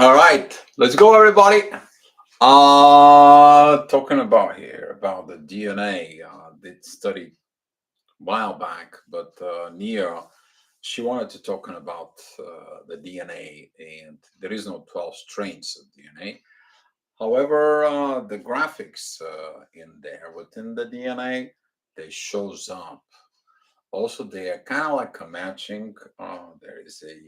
All right, let's go, everybody. Talking about here about the DNA. Did study a while back, but Nia, she wanted to talking about the DNA, and there is no 12 strains of DNA. However, the graphics in there within the DNA, they shows up. Also, they are kind of like a matching. There is a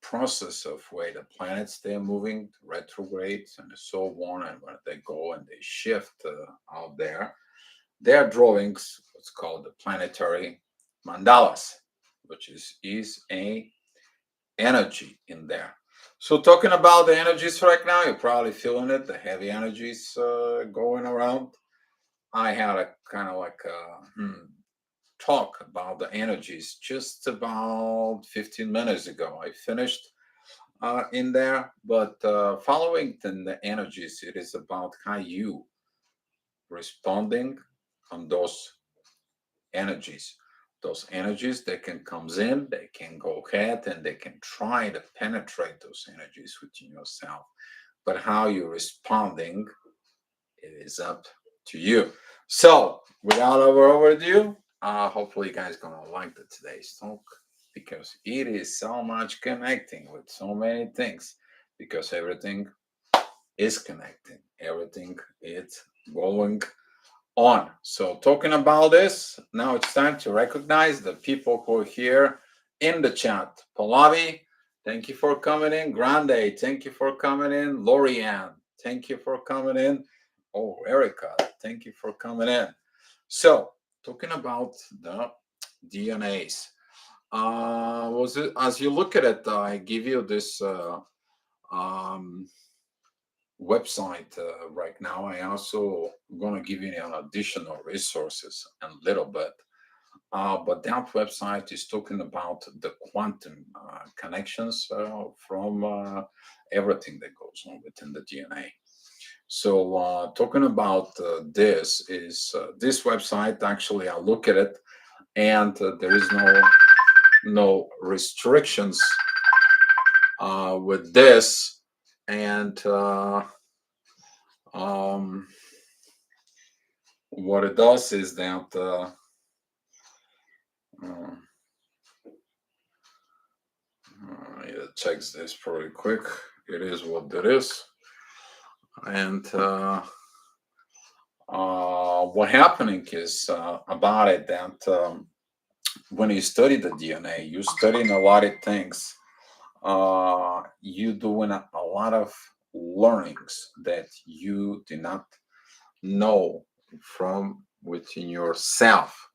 process of where the planets they're moving to retrograde and so on, and when they go and they shift out there, their drawings what's called the planetary mandalas, which is a energy in there. So talking about the energies right now, you're probably feeling it, the heavy energies going around. I had a kind of like a talk about the energies just about 15 minutes ago. I finished in there. But following the energies, it is about how you responding on those energies. Those energies they can comes in, they can go ahead and they can try to penetrate those energies within yourself. But how you're responding, it is up to you. So without overdue, hopefully you guys gonna like today's talk because it is so much connecting with so many things because everything is connecting. Everything is going on. So talking about this, now it's time to recognize the people who are here in the chat. Pallavi, thank you for coming in. Grande, thank you for coming in. Lorianne, thank you for coming in. Oh, Erica, thank you for coming in. So talking about the DNAs. Was it as you look at it, I give you this um, website right now. I also going to give you an additional resources a little bit. But that website is talking about the quantum connections from everything that goes on within the DNA. So talking about this is this website. Actually, I look at it, and there is no restrictions with this, and um, what it does is that uh, it checks this pretty quick. It is what it is, and what happening is about it that when you study the DNA, you studying a lot of things. You doing a lot of learnings that you did not know from within yourself.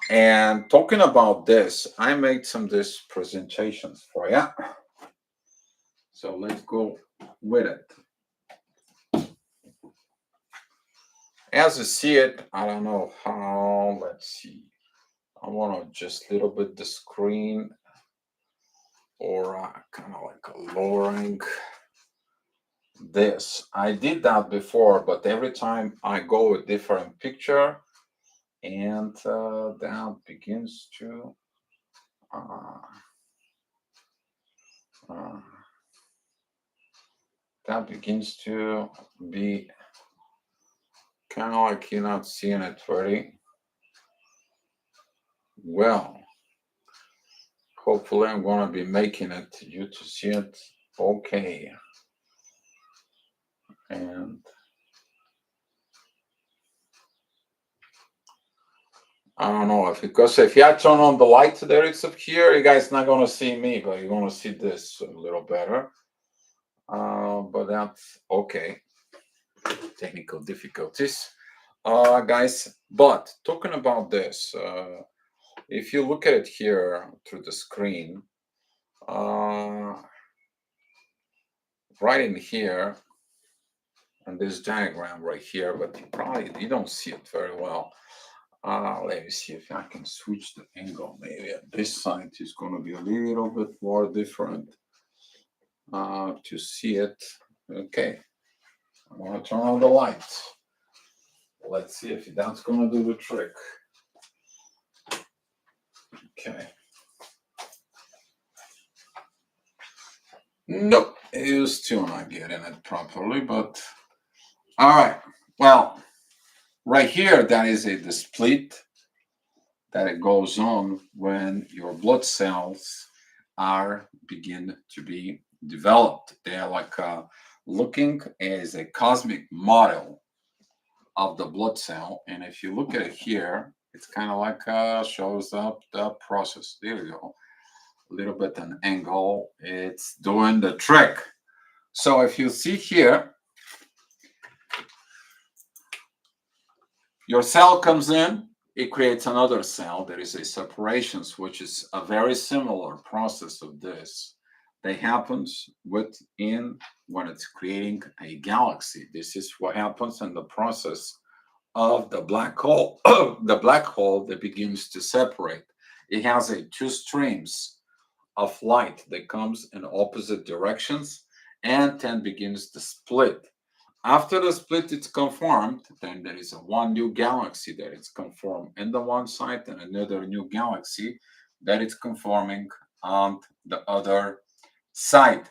And talking about this, I made some this presentations for you. So let's go with it. As you see it, I don't know how, let's see. I want to just a little bit the screen or kind of like a lowering this. I did that before, but every time I go a different picture and that begins to uh, uh, that begins to be kind of like you're not seeing it very well. Hopefully, I'm going to be making it you to see it okay. And I don't know if because if you turn on the light there, it's up here, you guys not going to see me, but you're going to see this a little better. But that's okay. Technical difficulties, guys. But talking about this, if you look at it here through the screen, uh, right in here, and this diagram right here, but you don't see it very well. Let me see if I can switch the angle. Maybe this side is going to be a little bit more different to see it. Okay, I'm going to turn on the lights. Let's see if that's going to do the trick. Okay. Nope. You still not getting it properly, but all right. Well, right here, that is the split that it goes on when your blood cells are begin to be developed. They are like looking as a cosmic model of the blood cell, and if you look at it here, it's kind of like shows up the process. There you go, a little bit an angle. It's doing the trick. So if you see here, your cell comes in, it creates another cell. There is a separation, which is a very similar process of this that happens within when it's creating a galaxy. This is what happens in the process of the black hole. The black hole that begins to separate. It has a two streams of light that comes in opposite directions and then begins to split. After the split is conformed, then there is a one new galaxy that is conformed in the one side and another new galaxy that is conforming on the other side.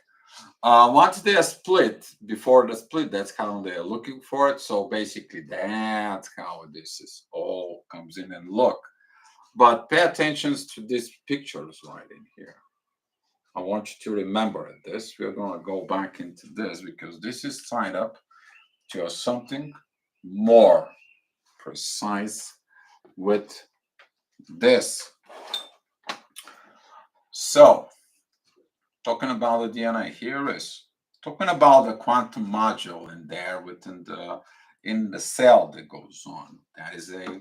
Once they are split, before the split, that's how they are looking for it. So basically, that's how this is all comes in and look. But pay attention to these pictures right in here. I want you to remember this. We're going to go back into this because this is tied up to something more precise with this. So, talking about the DNA, here is talking about the quantum module in there within the cell that goes on. That is a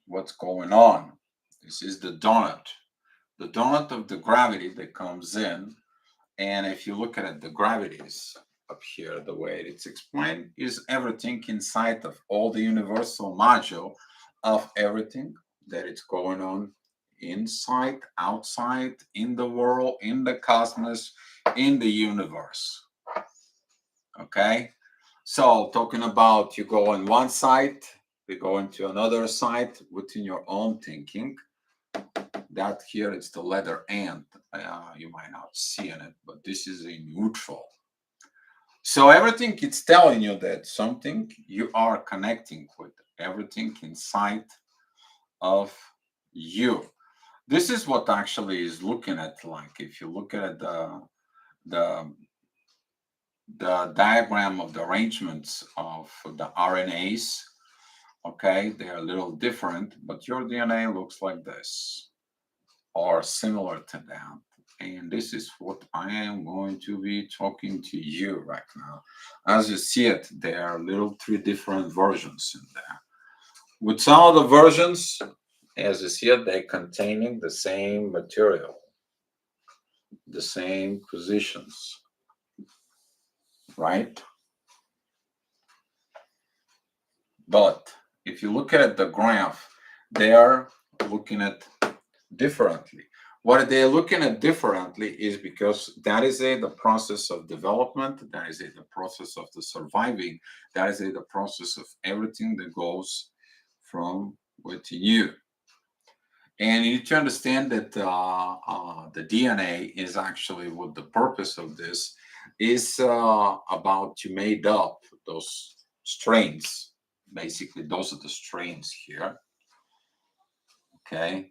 what's going on. This is the donut of the gravity that comes in. And if you look at it, the gravity is up here. The way it's explained is everything inside of all the universal module of everything that it's going on inside, outside, in the world, in the cosmos, in the universe. Okay? So, talking about you go on one side, we go into another side within your own thinking. That here is the letter and. You might not see in it, but this is a neutral. So everything it's telling you that something you are connecting with, everything inside of you. This is what actually is looking at like if you look at the the diagram of the arrangements of the RNAs, okay, they are a little different, but your DNA looks like this or similar to that. And this is what I am going to be talking to you right now. As you see it, there are little three different versions in there. With some of the versions, as you see it, they're containing the same material, the same positions, right? But if you look at the graph, they are looking at differently. What they're looking at differently is because that is the process of development, that is the process of the surviving, that is the process of everything that goes from within you. And you need to understand that the DNA is actually what the purpose of this is about to made up those strains. Basically, those are the strains here. Okay,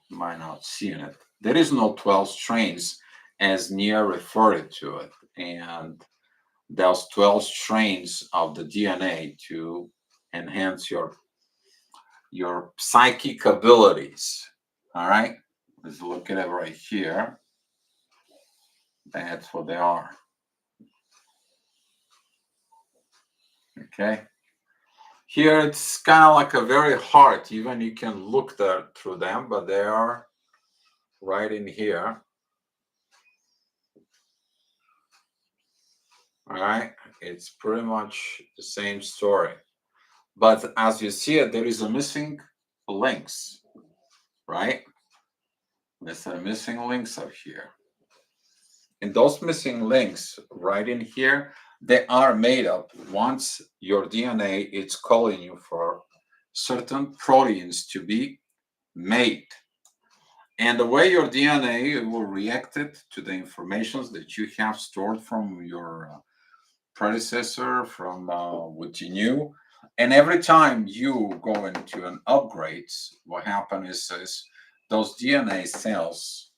you might not see it. There is no 12 strains as Nia referred to it. And there's 12 strains of the DNA to enhance your psychic abilities. All right, let's look at it right here. That's what they are. Okay. Here it's kind of like a very hard, even you can look there through them, but they are right in here. All right, it's pretty much the same story. But as you see it, there is a missing links, right? There's a missing links up here. And those missing links right in here, they are made up once your DNA is calling you for certain proteins to be made. And the way your DNA will react it to the informations that you have stored from your predecessor, from within you. And every time you go into an upgrade, what happens is those DNA cells,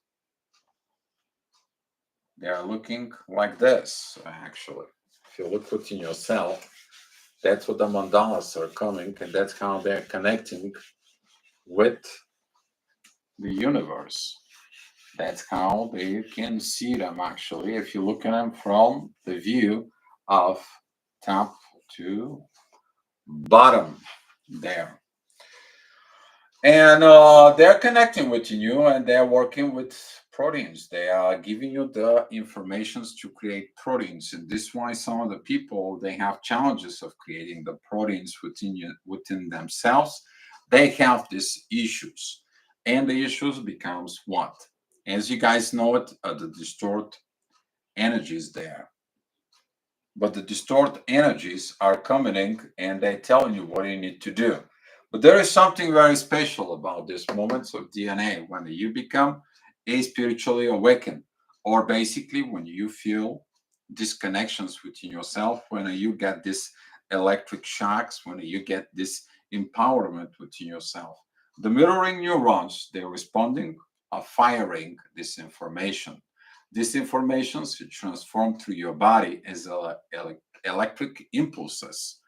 they are looking like this, actually. If you look within yourself, that's what the mandalas are coming, and that's how they're connecting with the universe. That's how they can see them actually if you look at them from the view of top to bottom there. And they're connecting with you and they're working with proteins. They are giving you the informations to create proteins. And this is why some of the people they have challenges of creating the proteins within themselves. They have these issues. And the issues becomes what? As you guys know it, the distort energies there. But the distort energies are coming in and they're telling you what you need to do. But there is something very special about these moments of DNA when you become a spiritually awakened, or basically when you feel disconnections within yourself, when you get this electric shocks, when you get this empowerment within yourself. The mirroring neurons, they're responding, are firing this information. These informations should transform through your body as electric impulses.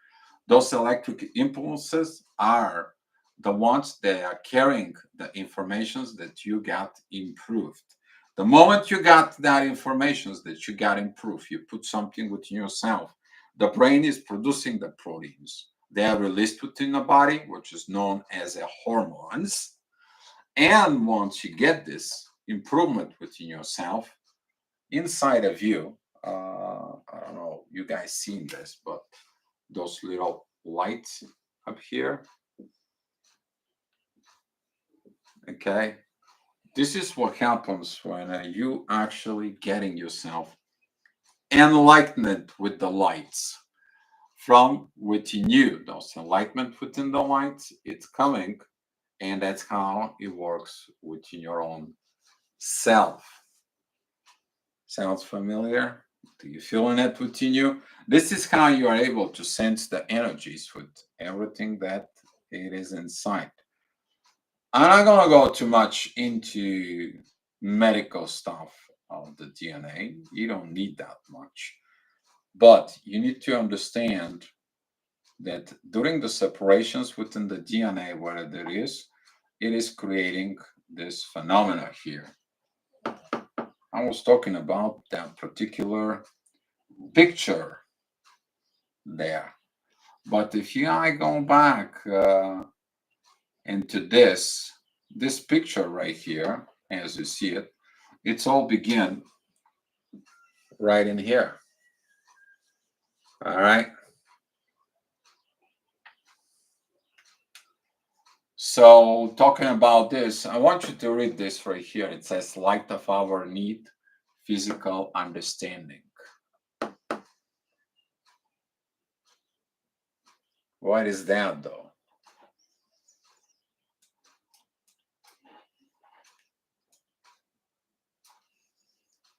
Those electric impulses are the ones that are carrying the informations that you got improved. The moment you got that information that you got improved, you put something within yourself, the brain is producing the proteins. They are released within the body, which is known as a hormones. And once you get this improvement within yourself, inside of you, I don't know, you guys seen this, but those little lights up here, okay, this is what happens when you actually getting yourself enlightened with the lights from within you. Those enlightenment within the lights, it's coming, and that's how it works within your own self. Sounds familiar? Do you feel it within you? This is how you are able to sense the energies with everything that it is inside. I'm not gonna go too much into medical stuff of the DNA. You don't need that much. But you need to understand that during the separations within the DNA, where there is, it is creating this phenomena here. I was talking about that particular picture there. But if I go back into this picture right here, as you see it, it's all begin right in here. All right. So talking about this, I want you to read this right here. It says, "Light of our need, physical understanding." What is that, though?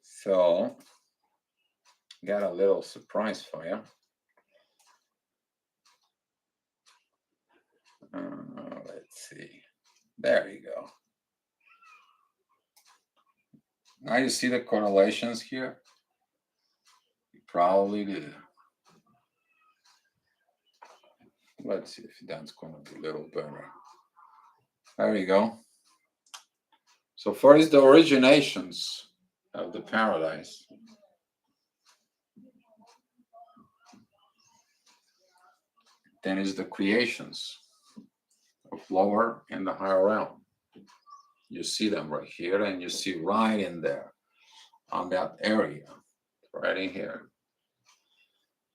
So, got a little surprise for you. Let's see. There you go. Now you see the correlations here? You probably do. Let's see if that's going to be a little better. There you go. So first, the originations of the paradise. Then is the creations of lower and the higher realm. You see them right here, and you see right in there on that area, right in here.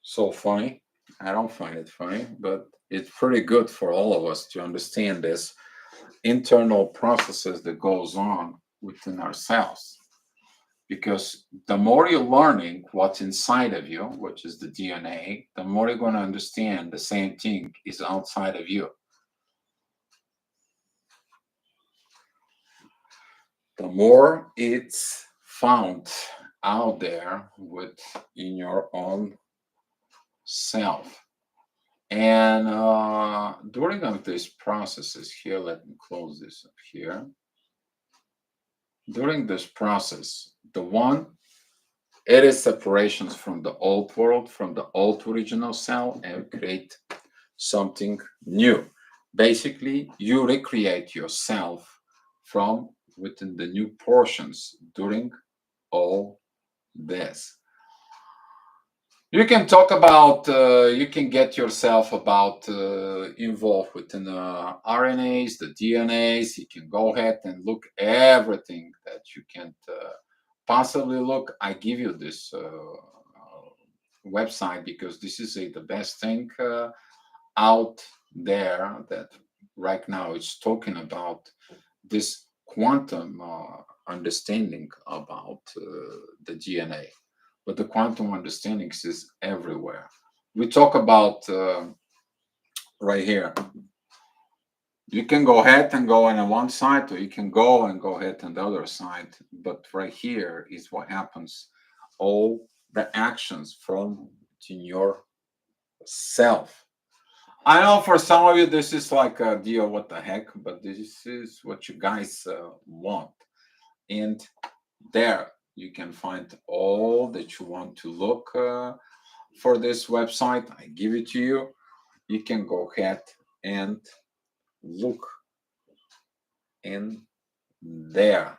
So funny. I don't find it funny, but it's pretty good for all of us to understand this internal processes that goes on within ourselves. Because the more you're learning what's inside of you, which is the DNA, the more you're going to understand the same thing is outside of you. the more it's found out there within your own self. And during of these processes here, let me close this up here. During this process, the one, it is separations from the old world, from the old original cell, and create something new. Basically, you recreate yourself from within the new portions during all this. You can talk about, you can get yourself about involved within RNAs, the DNAs. You can go ahead and look everything that you can possibly look. I give you this website because this is the best thing out there that right now is talking about this quantum understanding about the DNA. But the quantum understanding is everywhere. We talk about right here. You can go ahead and go on one side, or you can go and go ahead on the other side. But right here is what happens. All the actions from within your self. I know for some of you this is like a deal, what the heck, but this is what you guys want. And there you can find all that you want to look for this website. I give it to you. You can go ahead and look in there.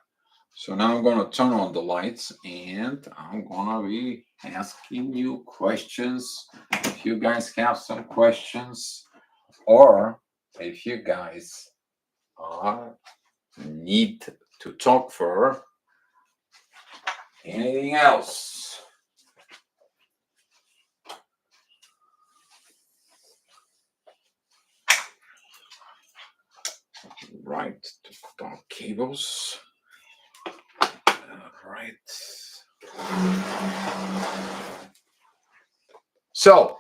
So now I'm going to turn on the lights and I'm going to be asking you questions. If you guys have some questions, or if you guys need to talk for anything else. Right, talk cables. Right. So,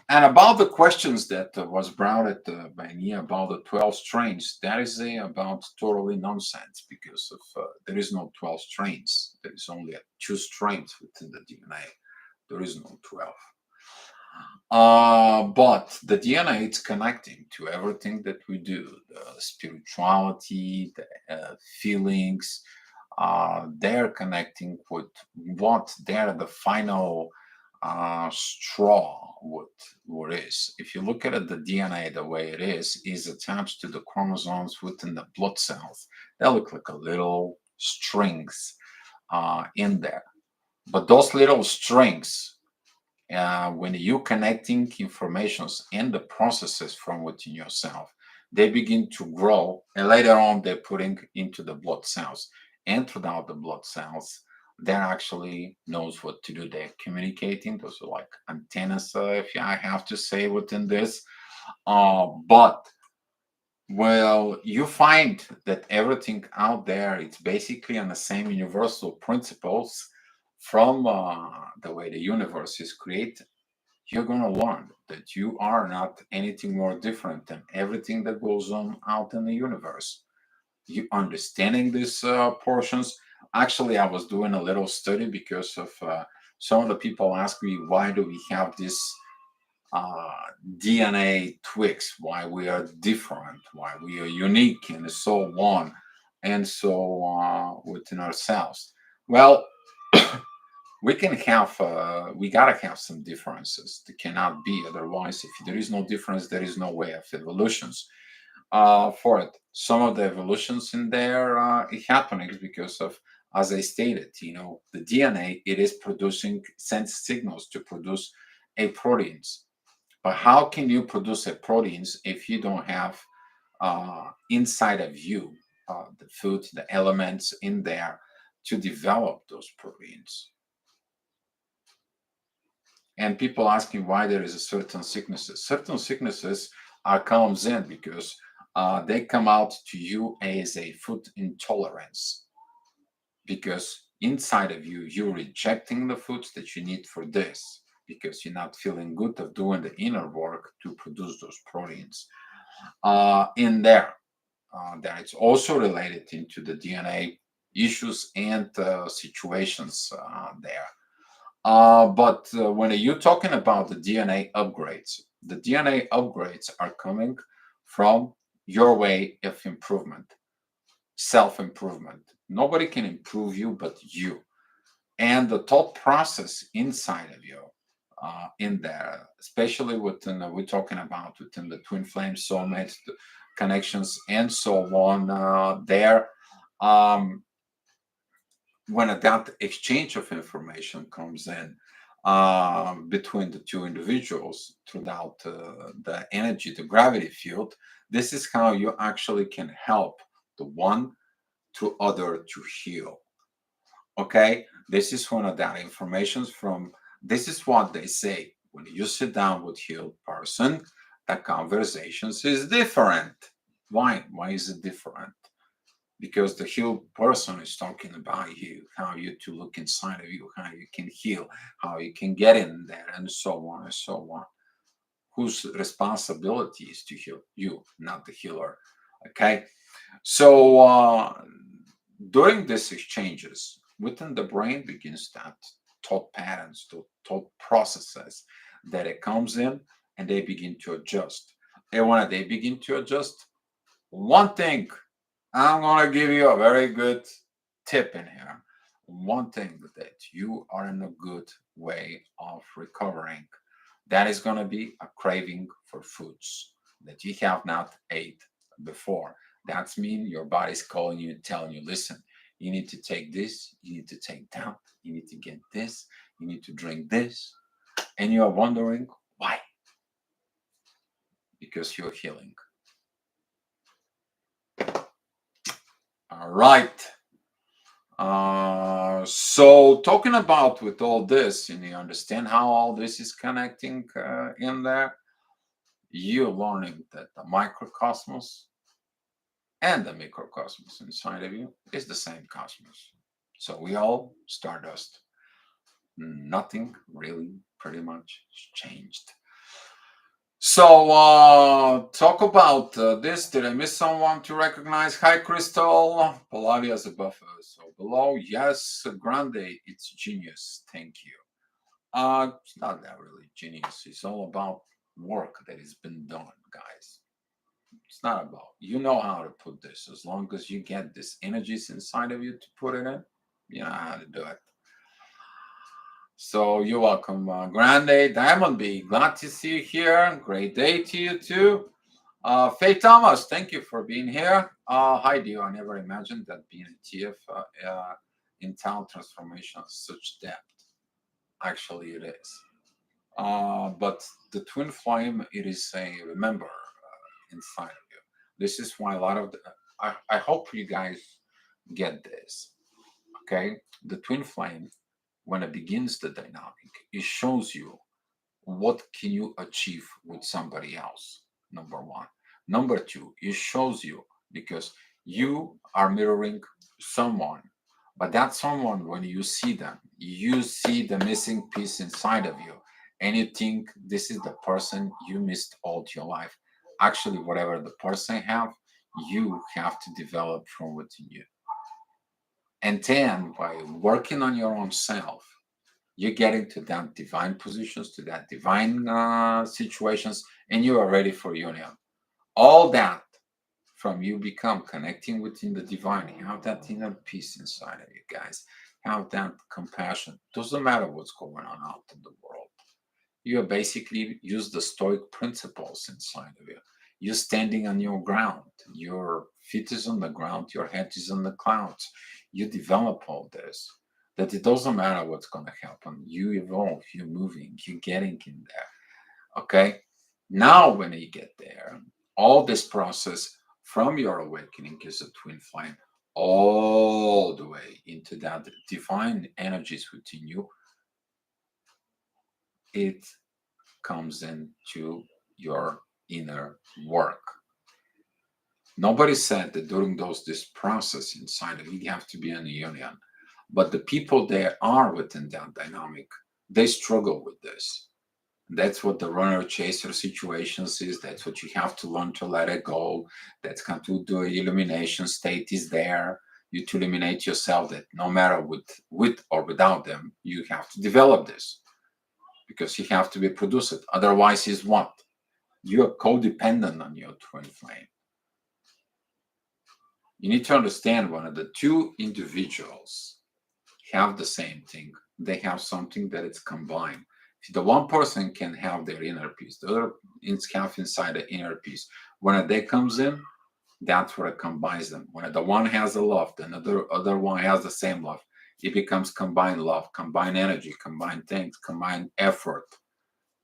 and about the questions that was brought at by Nia about the 12 strains, that is about totally nonsense because of there is no 12 strains. There is only two strains within the DNA. There is no 12. But the DNA it's connecting to everything that we do, the spirituality, the feelings. They're connecting with what they're the final straw what is. If you look at it, the DNA the way it is attached to the chromosomes within the blood cells. They look like a little strings in there. But those little strings, when you connecting informations and the processes from within yourself, they begin to grow, and later on they're putting into the blood cells. And throughout the blood cells, they actually knows what to do. They're communicating. Those are like antennas, if I have to say within this. But well, you find that everything out there it's basically on the same universal principles from the way the universe is created. You're going to learn that you are not anything more different than everything that goes on out in the universe. You understanding these portions. Actually, I was doing a little study because of some of the people ask me why do we have this uh, DNA tweaks, why we are different, why we are unique, and so on, and so within ourselves. Well, we can have, we gotta have some differences. There cannot be otherwise. If there is no difference, there is no way of evolutions for it. Some of the evolutions in there is happening because of, as I stated, the DNA it is producing sends signals to produce a proteins. But how can you produce a proteins if you don't have inside of you the food, the elements in there to develop those proteins? And people asking why there is a certain sicknesses. Certain sicknesses are comes in because they come out to you as a food intolerance. Because inside of you, you're rejecting the foods that you need for this because you're not feeling good of doing the inner work to produce those proteins in there. That it's also related into the DNA issues and situations there. But when you're talking about the DNA upgrades are coming from your way of improvement, self improvement. Nobody can improve you but you. And the thought process inside of you, in there, especially within, we're talking about within the twin flame soulmates, the connections, and so on, there. Um, when that exchange of information comes in between the two individuals throughout the energy, the gravity field, this is how you actually can help the one to other to heal. Okay, this is one of that informations from. This is what they say when you sit down with healed person. The conversations is different. Why? Why is it different? Because the healed person is talking about you, how you to look inside of you, how you can heal, how you can get in there, and so on and so on. Whose responsibility is to heal? You, not the healer. Okay. So during these exchanges, within the brain begins that thought patterns, to thought processes that it comes in, and they begin to adjust. And when they begin to adjust, one thing, I'm going to give you a very good tip in here. One thing that you are in a good way of recovering, that is going to be a craving for foods that you have not ate before. That's mean your body's calling you and telling you, listen, you need to take this, you need to take that, you need to get this, you need to drink this. And you are wondering why? Because you're healing. All right. So talking about with all this, and you understand how all this is connecting in there, you're learning that the microcosmos and the microcosmos inside of you is the same cosmos. So we all stardust. Nothing really pretty much changed. So talk about this. Did I miss someone to recognize? Hi, Crystal. Palladia's above us. So below, yes, Grande, it's genius. Thank you. It's not that really genius. It's all about work that has been done, guys. It's not about, you know how to put this. As long as you get this energies inside of you to put it in, you know how to do it. So you're welcome, Grande Diamond B. Glad to see you here. Great day to you too. Faye Thomas, thank you for being here. Hi, Dio. I never imagined that being a TF in town transformation has such depth. Actually, it is. But the twin flame, it is a remember inside of you. This is why a lot of I hope you guys get this. Okay, the twin flame, when it begins the dynamic, it shows you what can you achieve with somebody else. Number one. Number two, it shows you because you are mirroring someone, but that someone, when you see them, you see the missing piece inside of you, and you think this is the person you missed all your life. Actually, whatever the person have, you have to develop from within you. And then by working on your own self, you're getting to that divine positions, to that divine situations, and you are ready for union. All that from you become connecting within the divine. Have that inner peace inside of you, guys. Have that compassion. Doesn't matter what's going on out in the world. You basically use the stoic principles inside of you. You're standing on your ground. Your feet is on the ground. Your head is on the clouds. You develop all this. That it doesn't matter what's going to happen. You evolve. You're moving. You're getting in there. Okay. Now, when you get there, all this process from your awakening is a twin flame all the way into that divine energies within you. It comes into your inner work. Nobody said that during this process inside of you, you have to be in a union. But the people that are within that dynamic, they struggle with this. That's what the runner chaser situations is. That's what you have to learn to let it go. That's kind of the illumination state is there. you to eliminate yourself, that no matter with or without them, you have to develop this because you have to be produced. Otherwise, is what? You are codependent on your twin flame. You need to understand when the two individuals have the same thing, they have something that it's combined. If the one person can have their inner peace, the other is half inside the inner peace. When a day comes in, that's what it combines them. When the one has the love, then the other one has the same love. It becomes combined love, combined energy, combined things, combined effort,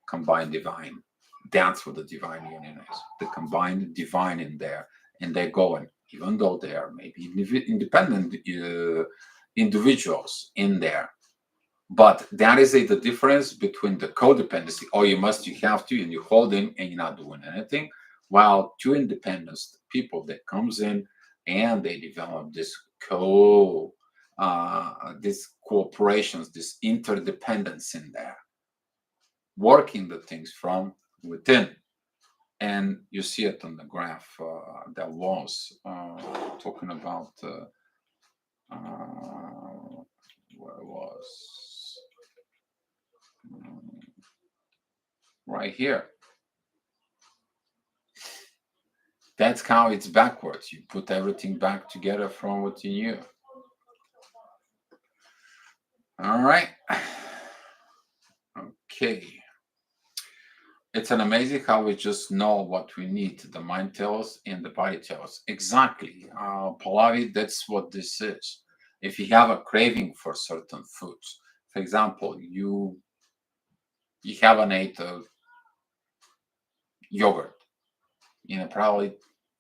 combined divine. That's what the divine union is. The combined divine in there, and they're going, even though they are maybe independent individuals in there. But that is the difference between the codependency. Oh, you must, you have to, and you hold in, and you're not doing anything. While two independent people that comes in and they develop this these cooperations, this interdependence in there, working the things from within. And you see it on the graph that was talking about where it was right here. That's how it's backwards. You put everything back together from within you. All right. Okay. It's an amazing how we just know what we need. The mind tells and the body tells. Exactly. Pallavi, that's what this is. If you have a craving for certain foods, for example, you haven't ate yogurt in probably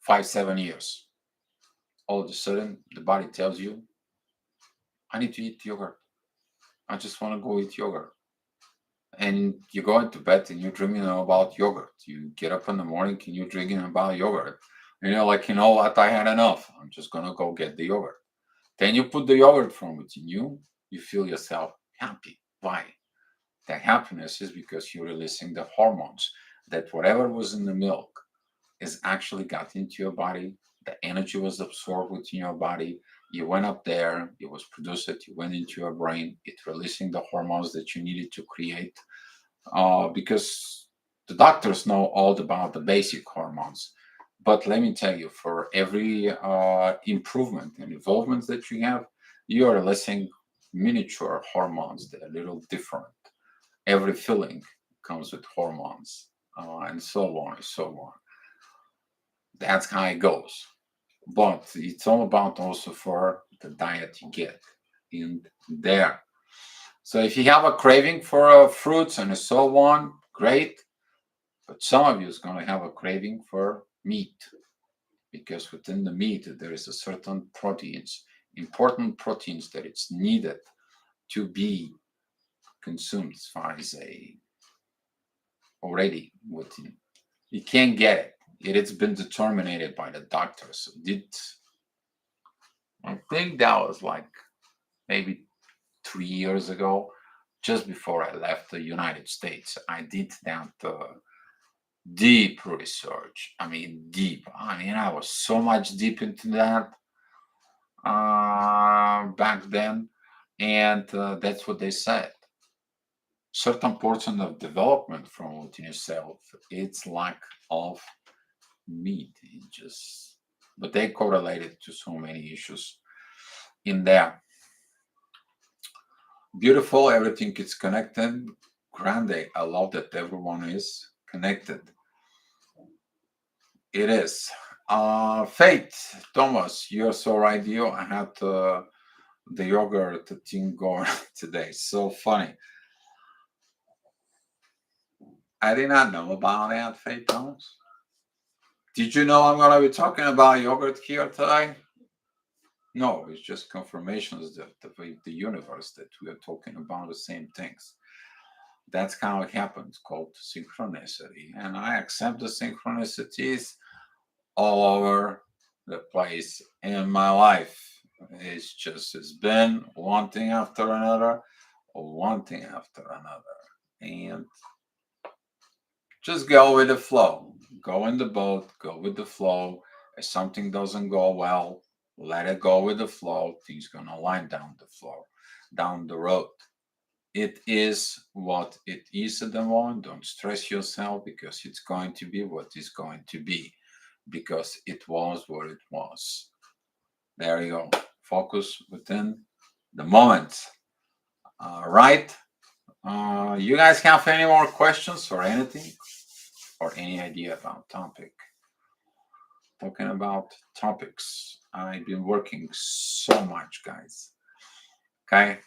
5-7 years. All of a sudden, the body tells you, I need to eat yogurt. I just want to go eat yogurt. And you go into bed and you're dreaming about yogurt. You get up in the morning and you're drinking about yogurt. And you're like, you know what? I had enough. I'm just going to go get the yogurt. Then you put the yogurt from within you. You feel yourself happy. Why? That happiness is because you're releasing the hormones that whatever was in the milk is actually got into your body. The energy was absorbed within your body. You went up there, it was produced, you went into your brain, it releasing the hormones that you needed to create. Because the doctors know all about the basic hormones. But let me tell you, for every improvement and evolvement that you have, you are releasing miniature hormones that are a little different. Every feeling comes with hormones, and so on and so on. That's how it goes. But it's all about also for the diet you get in there. So if you have a craving for fruits and so on, great. But some of you is going to have a craving for meat because within the meat there is a certain proteins, important proteins that it's needed to be consumed as far as a already within. You can't get it. It has been determined by the doctors. I think that was like maybe 3 years ago, just before I left the United States. I did that deep research. I mean, deep. I mean, I was so much deep into that back then, and that's what they said. Certain portion of development from within yourself, it's lack of meat. It just, but they correlated to so many issues in there. Beautiful, everything is connected. Grande, I love that everyone is connected. It is. Faith, Thomas, you're so right. I had the yogurt thing going today. So funny. I did not know about that, Faith Thomas. Did you know I'm going to be talking about yogurt here today? No, it's just confirmations that the universe that we are talking about the same things. That's how it happens, called synchronicity. And I accept the synchronicities all over the place in my life. It's been one thing after another, one thing after another. And just go with the flow. Go in the boat, go with the flow. If something doesn't go well, Let it go with the flow. Things gonna align down the floor, down the road. It is what it is at the moment. Don't stress yourself because it's going to be what it's going to be because it was what it was. There you go. Focus within the moment. Right. You guys have any more questions or anything or any idea about topic? Talking about topics. I've been working so much, guys. Okay.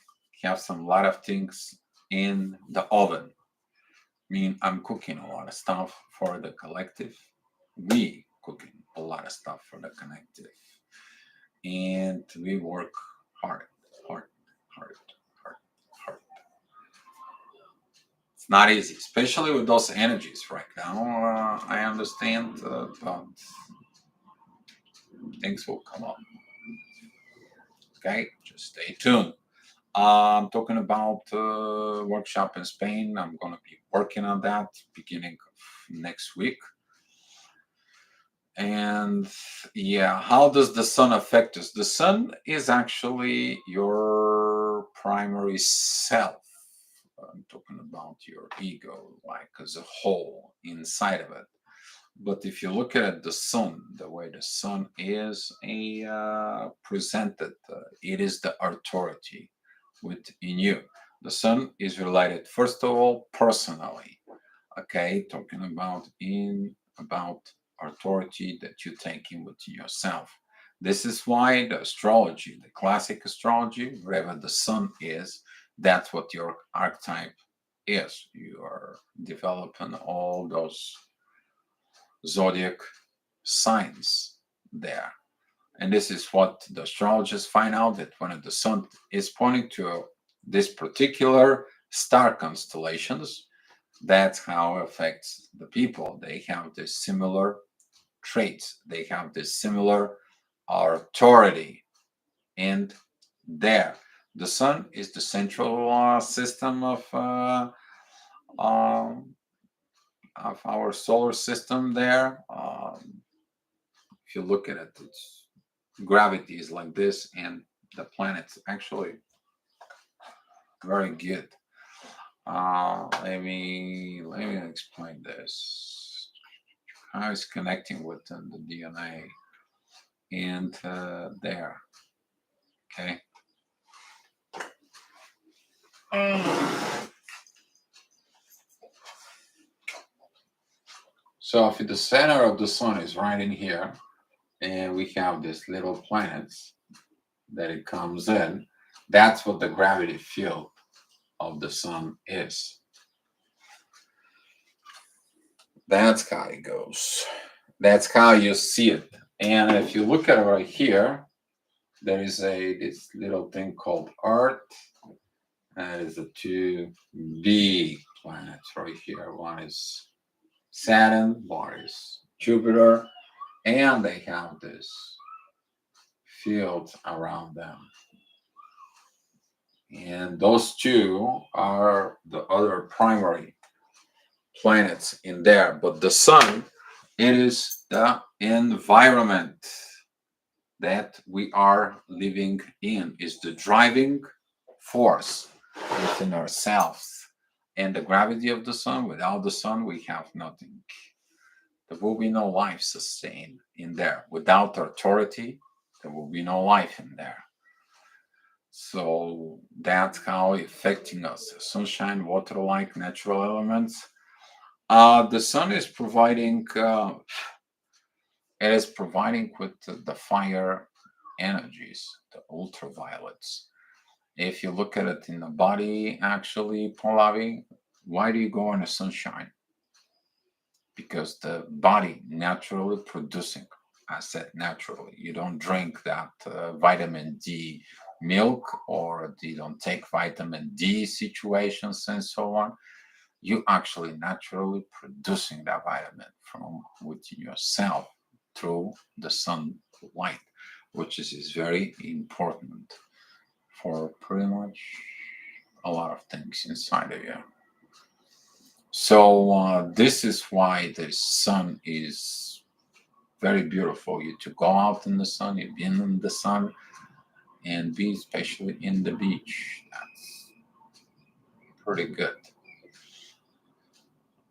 Have some lot of things in the oven. I mean, I'm cooking a lot of stuff for the collective. We cooking a lot of stuff for the collective. And we work hard, hard, hard, hard, hard. It's not easy, especially with those energies right now. I understand, but things will come up. Okay, just stay tuned. I'm talking about workshop in Spain. I'm going to be working on that beginning of next week. And yeah, how does the sun affect us? The sun is actually your primary self. I'm talking about your ego, like as a whole inside of it. But if you look at the sun, the way the sun is presented, it is the authority within you. The sun is related, first of all, personally. Okay, talking about authority that you take in within yourself. This is why the astrology, the classic astrology, wherever the sun is, that's what your archetype is. You are developing all those zodiac signs there. And this is what the astrologers find out, that when the sun is pointing to this particular star constellations, that's how it affects the people. They have this similar traits, they have this similar authority. And there, the sun is the central system um, of our solar system there. If you look at it, it's gravity is like this, and the planet's actually very good. Let me explain this. How it's connecting with the DNA and there. Okay. So if the center of the sun is right in here, and we have these little planets that it comes in, that's what the gravity field of the sun is. That's how it goes. That's how you see it. And if you look at it right here, there is this little thing called Earth. And it's the two big planets right here. One is Saturn, one is Jupiter, and they have this field around them. And those two are the other primary planets in there. But the sun, it is the environment that we are living in, is the driving force within ourselves. And the gravity of the sun, without the sun, we have nothing. There will be no life sustained in there. Without authority, there will be no life in there. So that's how it's affecting us. Sunshine, water like natural elements. The sun is providing it is providing with the fire energies, the ultraviolets. If you look at it in the body, actually, Pallavi, why do you go in the sunshine? Because the body naturally producing, I said naturally, you don't drink that vitamin D milk, or you don't take vitamin D situations and so on. You actually naturally producing that vitamin from within yourself through the sunlight, which is very important for pretty much a lot of things inside of you. So this is why the sun is very beautiful. You to go out in the sun, you've been in the sun, and be especially in the beach. That's pretty good.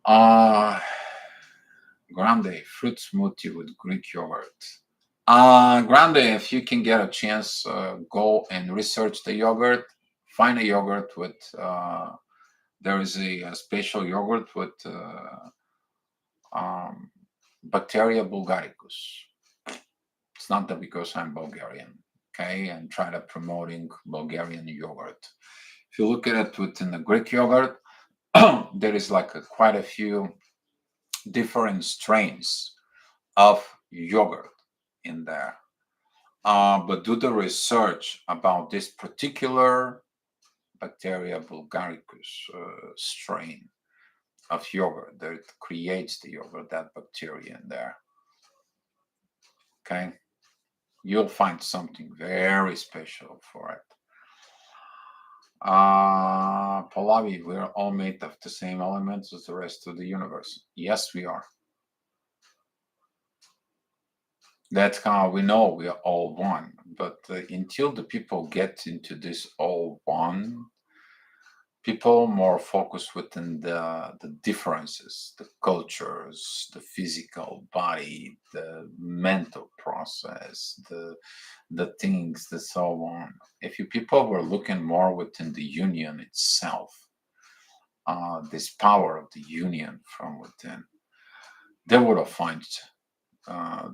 Uh Grande fruit smoothie with Greek yogurt. Grande, if you can get a chance, go and research the yogurt. Find a yogurt with. There is a special yogurt with um, Bacteria bulgaricus. It's not that because I'm Bulgarian, okay, and try to promoting Bulgarian yogurt. If you look at it within the Greek yogurt, there is like quite a few different strains of yogurt in there. But do the research about this particular Bacteria bulgaricus strain of yogurt that creates the yogurt, that bacteria in there. Okay, you'll find something very special for it. Pallavi, we're all made of the same elements as the rest of the universe. Yes, we are. That's how we know we are all one. But until the people get into this all one, people more focus within the differences, the cultures, the physical body, the mental process, the things, the so on. If you people were looking more within the union itself, this power of the union from within, they would have found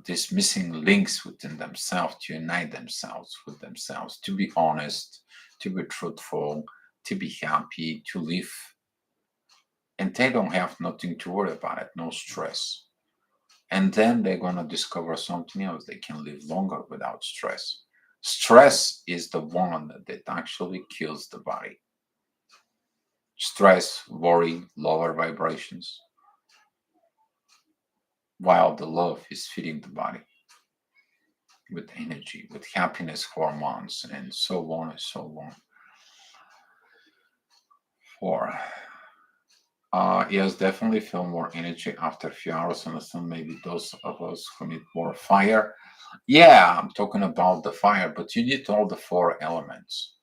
these missing links within themselves to unite themselves with themselves, to be honest, to be truthful, to be happy, to live. And they don't have nothing to worry about it, no stress. And then they're going to discover something else. They can live longer without stress. Stress is the one that actually kills the body. Stress, worry, lower vibrations, while the love is feeding the body with energy, with happiness hormones, and so on and so on. For yes, definitely feel more energy after a few hours on the sun. Maybe those of us who need more fire. Yeah, I'm talking about the fire, but you need all the four elements.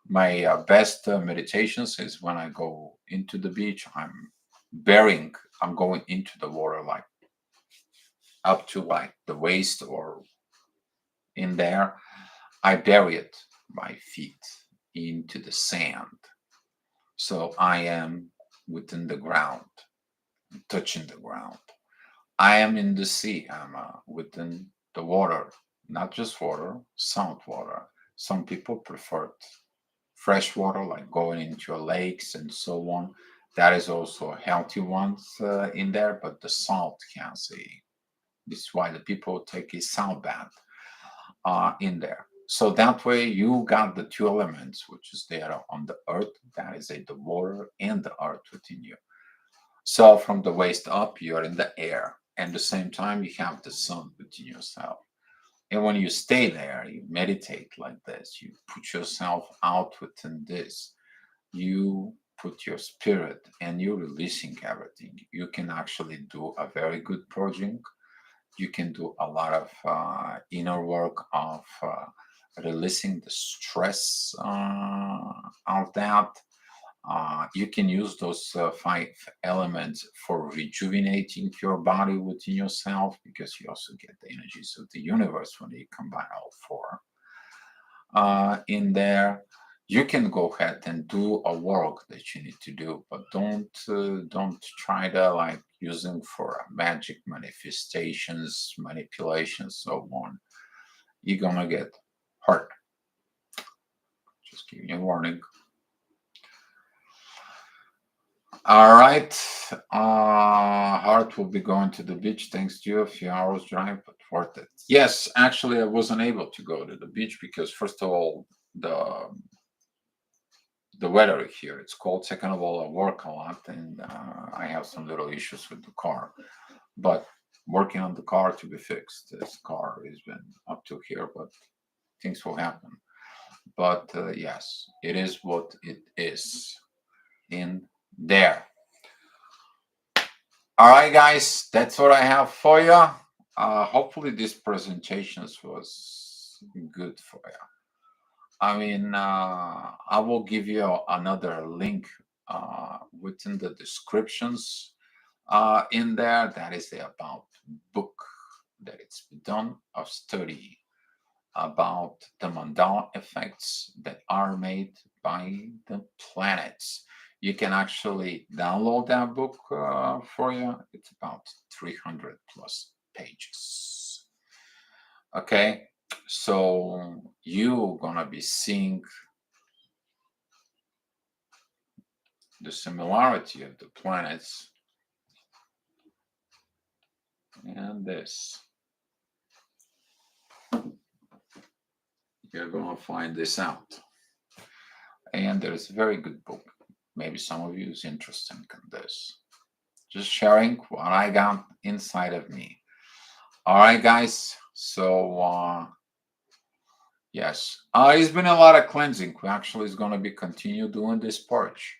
My best meditations is when I go into the beach. I'm going into the water like up to like the waist or in there. I bury it, my feet into the sand. So I am within the ground, touching the ground. I am in the sea. I'm within the water, not just water, salt water. Some people prefer fresh water, like going into lakes and so on. That is also a healthy one in there, but the salt has a. This is why the people take a salt bath in there. So that way you got the two elements, which is there on the earth. That is the water and the earth within you. So from the waist up, you're in the air. And at the same time, you have the sun within yourself. And when you stay there, you meditate like this, you put yourself out within this, you put your spirit and you're releasing everything. You can actually do a very good purging. You can do a lot of inner work of releasing the stress of that. You can use those five elements for rejuvenating your body within yourself, because you also get the energies of the universe when you combine all four in there. You can go ahead and do a work that you need to do, but don't try to like using for magic manifestations, manipulations, so on. You're gonna get hurt. Just giving you a warning. All right. Hart will be going to the beach thanks to you. A few hours drive, but worth it. Yes, actually, I wasn't able to go to the beach because, first of all, the weather here it's cold. Second of all, I work a lot and I have some little issues with the car. But working on the car to be fixed. This car has been up to here, but things will happen. But yes, it is what it is in there. All right, guys, that's what I have for you. Hopefully this presentations was good for you. I mean, I will give you another link within the descriptions in there. That is about book that it's been done of study about the Mandela effects that are made by the planets. You can actually download that book for you. It's about 300 plus pages. Okay, so you're gonna be seeing the similarity of the planets and this. You're gonna find this out. And there's a very good book. Maybe some of you is interested in this. Just sharing what I got inside of me. All right, guys. So yes, it's been a lot of cleansing. We actually is going to be continue doing this purge.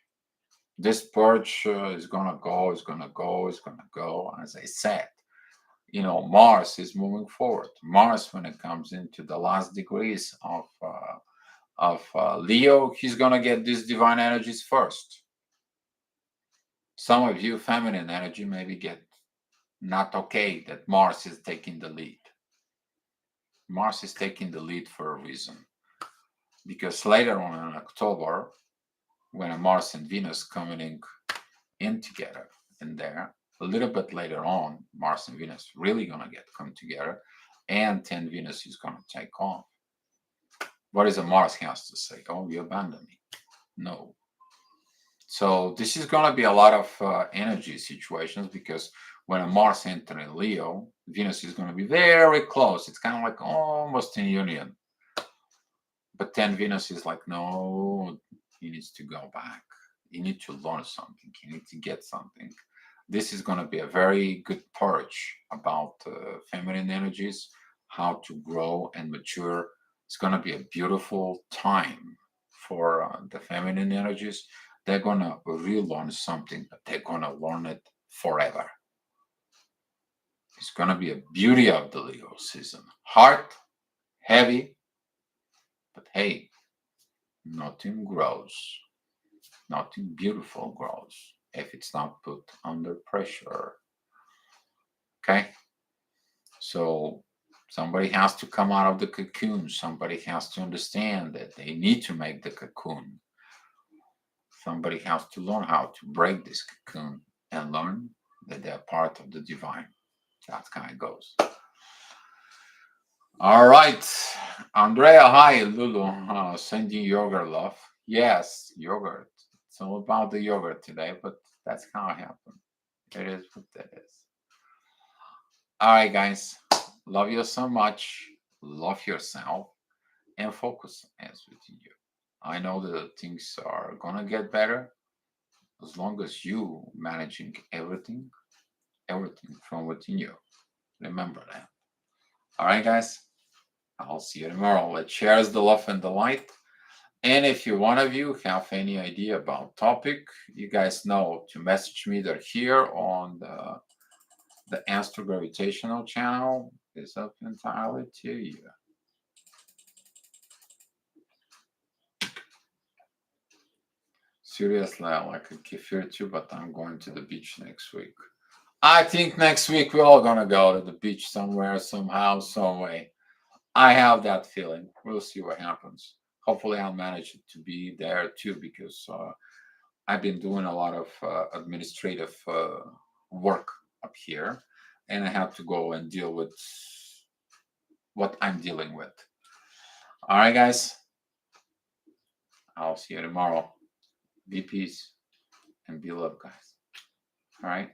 This purge is going to go, is going to go, is going to go. As I said, Mars is moving forward. Mars, when it comes into the last degrees of Leo, he's going to get these divine energies first. Some of you, feminine energy, maybe get not okay that Mars is taking the lead. Mars is taking the lead for a reason. Because later on in October, when Mars and Venus coming in together in there, a little bit later on, Mars and Venus really gonna come together, and 10 Venus is gonna take off. What is a Mars has to say? Oh, you abandon me. No. So this is gonna be a lot of energy situations because when a Mars enters in Leo, Venus is gonna be very close. It's kind of like almost in union. But then Venus is like, no, he needs to go back. You need to learn something. You need to get something. This is going to be a very good purge about feminine energies, how to grow and mature. It's going to be a beautiful time for the feminine energies. They're going to relearn something, but they're going to learn it forever. It's going to be a beauty of the Leo season. Hard, heavy, but hey, nothing grows, nothing beautiful grows if it's not put under pressure. Okay? So somebody has to come out of the cocoon. Somebody has to understand that they need to make the cocoon. Somebody has to learn how to break this cocoon and learn that they're part of the divine. That's how it goes. All right. Andrea, hi, Lulu. Sending yogurt love. Yes, yogurt. It's all about the yogurt today, but that's how it happened. It is what that is. All right, guys. Love you so much. Love yourself and focus as within you. I know that things are gonna get better as long as you managing everything from within you. Remember that. All right, guys. I'll see you tomorrow. Let's share the love and the light. And if you one of you have any idea about topic, you guys know to message me either here on the Astro Gravitational channel. It's up entirely to you. Seriously, I like a kefir too, but I'm going to the beach next week. I think next week we're all gonna go to the beach somewhere, somehow, some way. I have that feeling. We'll see what happens. Hopefully, I'll manage to be there too because I've been doing a lot of administrative work up here, and I have to go and deal with what I'm dealing with. All right, guys. I'll see you tomorrow. Be peace and be love, guys. All right.